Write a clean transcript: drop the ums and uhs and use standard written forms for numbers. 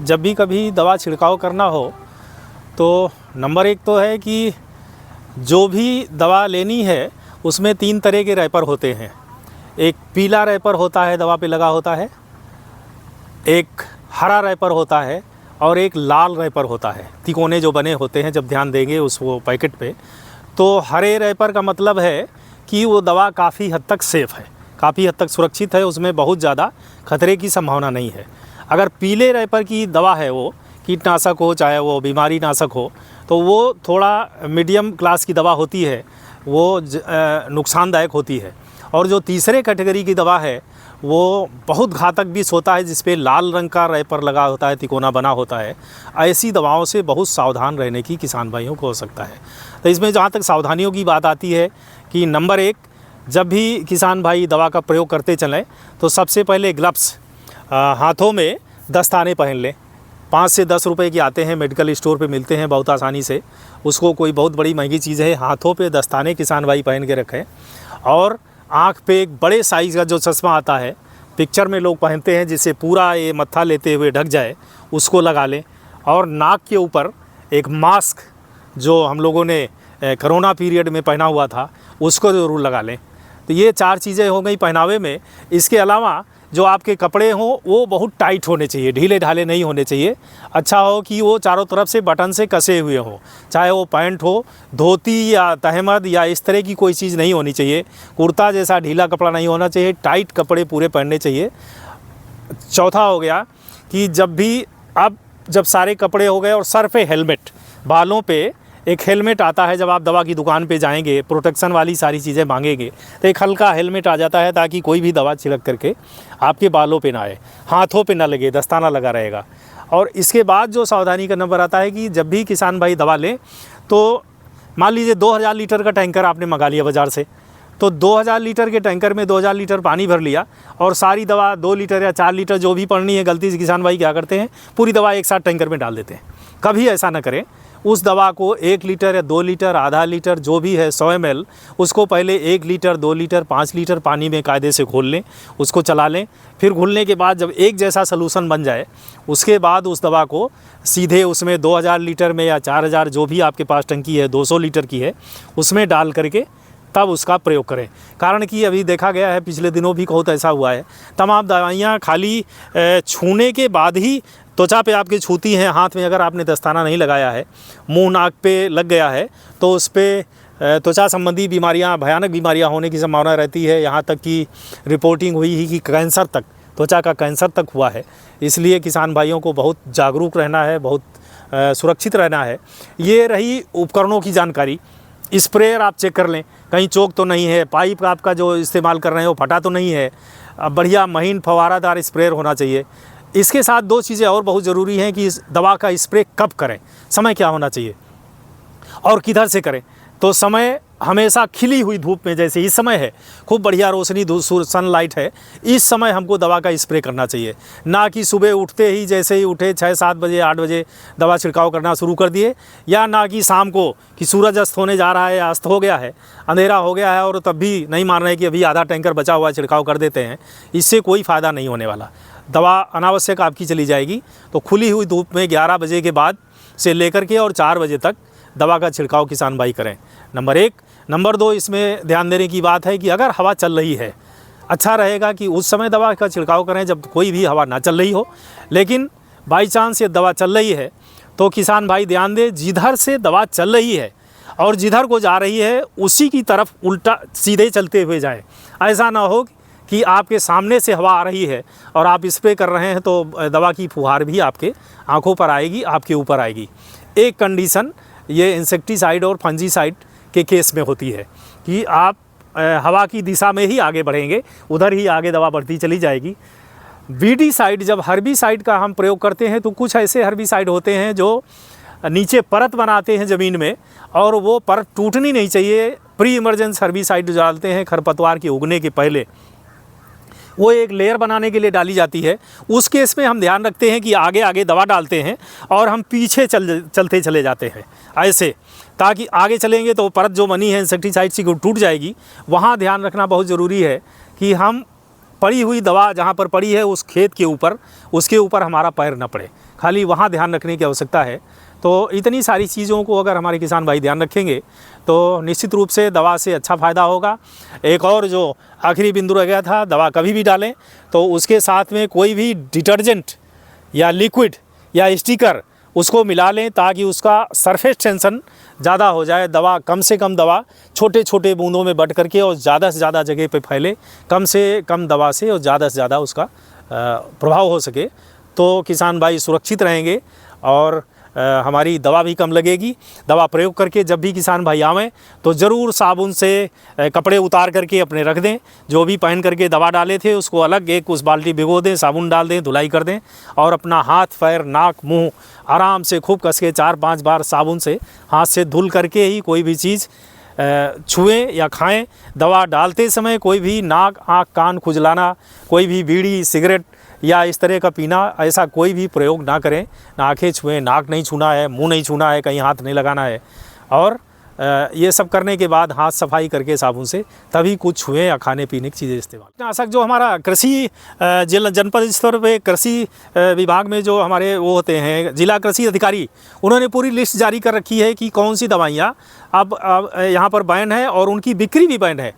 जब भी कभी दवा छिड़काव करना हो तो नंबर एक तो है कि जो भी दवा लेनी है उसमें 3 तरह के रैपर होते हैं। एक पीला रैपर होता है, दवा पे लगा होता है, एक हरा रैपर होता है और एक लाल रैपर होता है। तिकोने जो बने होते हैं, जब ध्यान देंगे उस वो पैकेट पे, तो हरे रैपर का मतलब है कि वो दवा काफ़ी हद तक सेफ़ है, काफ़ी हद तक सुरक्षित है, उसमें बहुत ज़्यादा खतरे की संभावना नहीं है। अगर पीले रैपर की दवा है, वो कीटनाशक हो चाहे वो बीमारी नाशक हो, तो वो थोड़ा मीडियम क्लास की दवा होती है, वो नुकसानदायक होती है। और जो तीसरे कैटेगरी की दवा है वो बहुत घातक विष होता है, जिस पे लाल रंग का रैपर लगा होता है, तिकोना बना होता है। ऐसी दवाओं से बहुत सावधान रहने की किसान भाइयों को हो सकता है। तो इसमें जहाँ तक सावधानियों की बात आती है कि नंबर एक, जब भी किसान भाई दवा का प्रयोग करते चलें तो सबसे पहले ग्लव्स, हाथों में दस्ताने पहन लें। 5 से 10 रुपए के आते हैं, मेडिकल स्टोर पे मिलते हैं बहुत आसानी से, उसको कोई बहुत बड़ी महंगी चीज़ है। हाथों पे दस्ताने किसान भाई पहन के रखें। और आँख पे एक बड़े साइज़ का जो चश्मा आता है, पिक्चर में लोग पहनते हैं, जिससे पूरा ये मत्था लेते हुए ढक जाए, उसको लगा लें। और नाक के ऊपर एक मास्क जो हम लोगों ने कोरोना पीरियड में पहना हुआ था, उसको ज़रूर लगा लें। तो ये 4 चीज़ें हो गई पहनावे में। इसके अलावा जो आपके कपड़े हों वो बहुत टाइट होने चाहिए, ढीले ढाले नहीं होने चाहिए। अच्छा हो कि वो चारों तरफ से बटन से कसे हुए हों, चाहे वो पैंट हो, धोती या तहमद या इस तरह की कोई चीज़ नहीं होनी चाहिए। कुर्ता जैसा ढीला कपड़ा नहीं होना चाहिए, टाइट कपड़े पूरे पहनने चाहिए। चौथा हो गया कि जब सारे कपड़े हो गए और सर पे हेलमेट, बालों पे एक हेलमेट आता है, जब आप दवा की दुकान पे जाएंगे प्रोटेक्शन वाली सारी चीज़ें मांगेंगे तो एक हल्का हेलमेट आ जाता है, ताकि कोई भी दवा छिड़क करके आपके बालों पे ना आए, हाथों पे ना लगे, दस्ताना लगा रहेगा। और इसके बाद जो सावधानी का नंबर आता है कि जब भी किसान भाई दवा लें तो मान लीजिए 2000 लीटर का टैंकर आपने मंगा लिया बाज़ार से, तो 2000 लीटर के टैंकर में 2000 लीटर पानी भर लिया और सारी दवा 2 लीटर या 4 लीटर जो भी पड़नी है, गलती से किसान भाई क्या करते हैं, पूरी दवा एक साथ टैंकर में डाल देते हैं। कभी ऐसा ना करें। उस दवा को 1 लीटर या 2 लीटर, आधा लीटर जो भी है 100 ml, उसको पहले 1 लीटर, 2 लीटर, 5 लीटर पानी में कायदे से घोल लें, उसको चला लें। फिर घुलने के बाद जब एक जैसा सलूशन बन जाए, उसके बाद उस दवा को सीधे उसमें 2000 लीटर में या 4000 जो भी आपके पास टंकी है, 200 लीटर की है, उसमें डाल करके तब उसका प्रयोग करें। कारण कि अभी देखा गया है, पिछले दिनों भी बहुत ऐसा हुआ है, तमाम दवाइयाँ खाली छूने के बाद ही त्वचा पे आपके छूती हैं। हाथ में अगर आपने दस्ताना नहीं लगाया है, मुंह नाक पे लग गया है, तो उस पर त्वचा संबंधी बीमारियां, भयानक बीमारियां होने की संभावना रहती है। यहाँ तक कि रिपोर्टिंग हुई ही कि कैंसर तक, त्वचा का कैंसर तक हुआ है। इसलिए किसान भाइयों को बहुत जागरूक रहना है, बहुत सुरक्षित रहना है। ये रही उपकरणों की जानकारी। स्प्रेयर आप चेक कर लें, कहीं चोक तो नहीं है, पाइप आपका जो इस्तेमाल कर रहे हैं वो फटा तो नहीं है, बढ़िया महीन फवारादार स्प्रेयर होना चाहिए। इसके साथ 2 चीज़ें और बहुत ज़रूरी हैं कि इस दवा का स्प्रे कब करें, समय क्या होना चाहिए और किधर से करें। तो समय हमेशा खिली हुई धूप में, जैसे इस समय है, खूब बढ़िया रोशनी, सनलाइट है, इस समय हमको दवा का स्प्रे करना चाहिए। ना कि सुबह उठते ही, जैसे ही उठे 6-7 बजे 8 बजे दवा छिड़काव करना शुरू कर दिए, या ना कि शाम को कि सूरज अस्त होने जा रहा है या अस्त हो गया है, अंधेरा हो गया है और तब भी नहीं मान रहे कि अभी आधा टैंकर बचा हुआ है, छिड़काव कर देते हैं। इससे कोई फ़ायदा नहीं होने वाला। दवा अनावश्यक आपकी चली जाएगी। तो खुली हुई धूप में 11 बजे के बाद से लेकर के और 4 बजे तक दवा का छिड़काव किसान भाई करें, नंबर 1। नंबर 2, इसमें ध्यान देने की बात है कि अगर हवा चल रही है, अच्छा रहेगा कि उस समय दवा का छिड़काव करें जब कोई भी हवा ना चल रही हो। लेकिन बाई चांस ये दवा चल रही है तो किसान भाई ध्यान दें, जिधर से दवा चल रही है और जिधर को जा रही है उसी की तरफ उल्टा सीधे चलते हुए जाएं। ऐसा ना हो कि आपके सामने से हवा आ रही है और आप स्प्रे कर रहे हैं तो दवा की फुहार भी आपके आंखों पर आएगी, आपके ऊपर आएगी। एक कंडीशन ये इंसेक्टिसाइड और फंजीसाइड के केस में होती है कि आप हवा की दिशा में ही आगे बढ़ेंगे, उधर ही आगे दवा बढ़ती चली जाएगी। वीडीसाइड, जब हर्बिसाइड का हम प्रयोग करते हैं तो कुछ ऐसे हर्बिसाइड होते हैं जो नीचे परत बनाते हैं ज़मीन में, और वो परत टूटनी नहीं चाहिए। प्री इमरजेंस हर्बिसाइड जो डालते हैं खरपतवार के उगने के पहले, वो एक लेयर बनाने के लिए डाली जाती है। उस केस में हम ध्यान रखते हैं कि आगे आगे दवा डालते हैं और हम पीछे चलते चले जाते हैं ऐसे, ताकि आगे चलेंगे तो परत जो बनी है इंसेक्टिसाइड की वो टूट जाएगी। वहाँ ध्यान रखना बहुत ज़रूरी है कि हम पड़ी हुई दवा जहाँ पर पड़ी है उस खेत के ऊपर, उसके ऊपर हमारा पैर न पड़े। खाली वहाँ ध्यान रखने की आवश्यकता है। तो इतनी सारी चीज़ों को अगर हमारे किसान भाई ध्यान रखेंगे तो निश्चित रूप से दवा से अच्छा फ़ायदा होगा। एक और जो आखिरी बिंदु रह गया था, दवा कभी भी डालें तो उसके साथ में कोई भी डिटर्जेंट या लिक्विड या स्टिकर उसको मिला लें ताकि उसका सरफेस टेंशन ज़्यादा हो जाए। दवा कम से कम दवा छोटे छोटे बूंदों में बट करके और ज़्यादा से ज़्यादा जगह पे फैले, कम से कम दवा से और ज़्यादा से ज़्यादा उसका प्रभाव हो सके, तो किसान भाई सुरक्षित रहेंगे और हमारी दवा भी कम लगेगी। दवा प्रयोग करके जब भी किसान भाई आवें तो ज़रूर साबुन से कपड़े उतार करके अपने रख दें। जो भी पहन करके दवा डाले थे उसको अलग एक उस बाल्टी भिगो दें, साबुन डाल दें, धुलाई कर दें और अपना हाथ, पैर, नाक, मुंह आराम से खूब कस के 4-5 बार साबुन से हाथ से धुल करके ही कोई भी चीज़ छुएं या खाएं। दवा डालते समय कोई भी नाक, आँख, कान खुजलाना, कोई भी बीड़ी, सिगरेट या इस तरह का पीना, ऐसा कोई भी प्रयोग ना करें। ना आँखें छुएं, नाक नहीं छूना है, मुंह नहीं छूना है, कहीं हाथ नहीं लगाना है। और ये सब करने के बाद हाथ सफाई करके साबुन से तभी कुछ छुएं या खाने पीने की चीज़ें इस्तेमाल। कीटनाशक जो हमारा कृषि जनपद स्तर पे कृषि विभाग में जो हमारे वो होते हैं जिला कृषि अधिकारी, उन्होंने पूरी लिस्ट जारी कर रखी है कि कौन सी दवाइयाँ अब यहाँ पर बैन है और उनकी बिक्री भी बैन है।